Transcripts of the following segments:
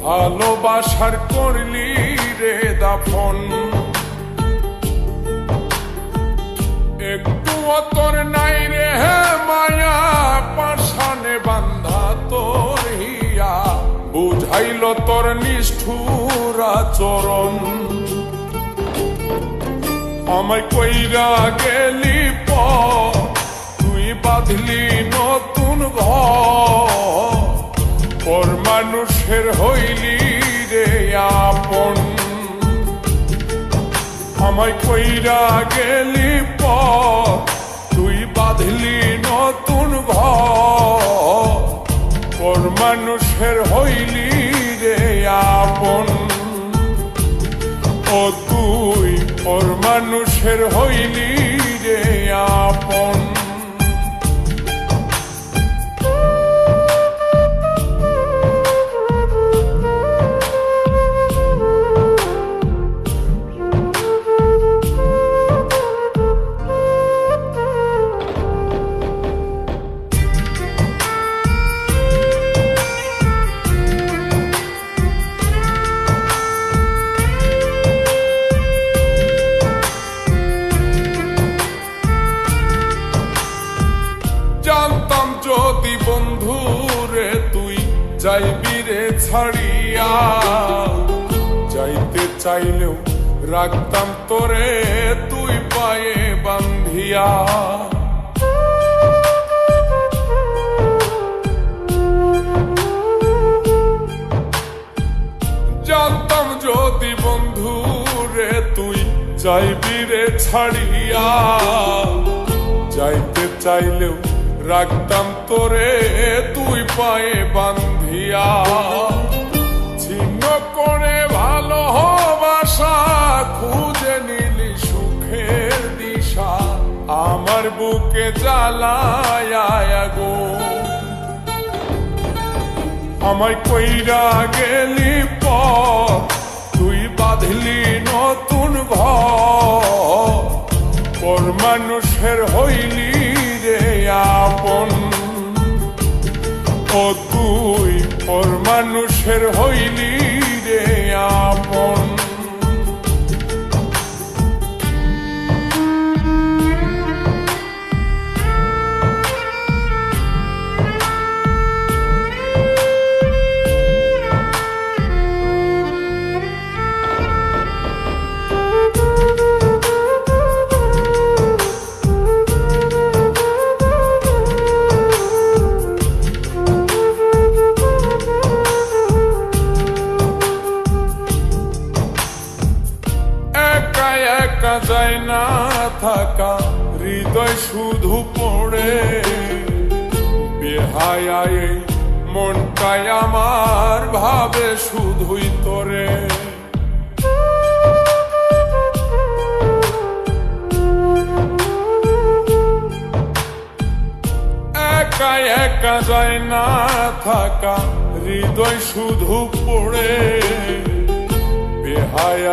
ভালোবাসার করলি রে দাফন, একটু তোর নাই রে মায়া, পাশানে বান্ধা তোর হিয়া, বুঝাইল তোর নিষ্ঠুর আচরণ। আমায় কইরা গেলি তুই বাঁধলি নতুন ঘর, পর মানুষের হইলি রে আপন। আমায় কইরা গেলি তুই বাঁধলি নতুন ঘর, পর মানুষের হইলি রে আপন। ও তুই পর মানুষের হইলি রে আপন। জানতাম যদি বন্ধু রে তুই যাইবি রে ছাড়িয়া, যাইতে চাইলেও রাখতাম তোরে তুই পায়ে বান্ধিয়া। জানতাম যদি বন্ধু রে তুই যাইবি রে ছাড়িয়া, যাইতে চাইলেও রাখতাম তোরে তুই পায়ে বান্ধিয়া। ছিন্ন করে ভালোবাসা খুঁজে নিলি সুখের দিশা, আমার বুকে জ্বালায় আগুন। আমায় কইরা গেলি তুই বাঁধলি নতুন ঘর, পর মানুষের হইলি রে আপন। ও তুই পর মানুষের হইলি রে আপন। একা যায় না থাকা, হৃদয় শুধু পড়ে বেহায়, মনটাই আমার ভাবে শুধুই তোরে। একা একা যায় না থাকা, হৃদয় শুধু পড়ে বেহায়,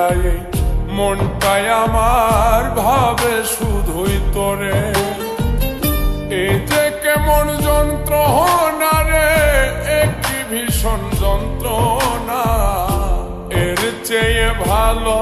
মনটাই আমার ভাবে শুধুই তোরে। এই যে কেমন যন্ত্রণা রে, একটি ভীষণ যন্ত্রণা, এর চেয়ে ভালো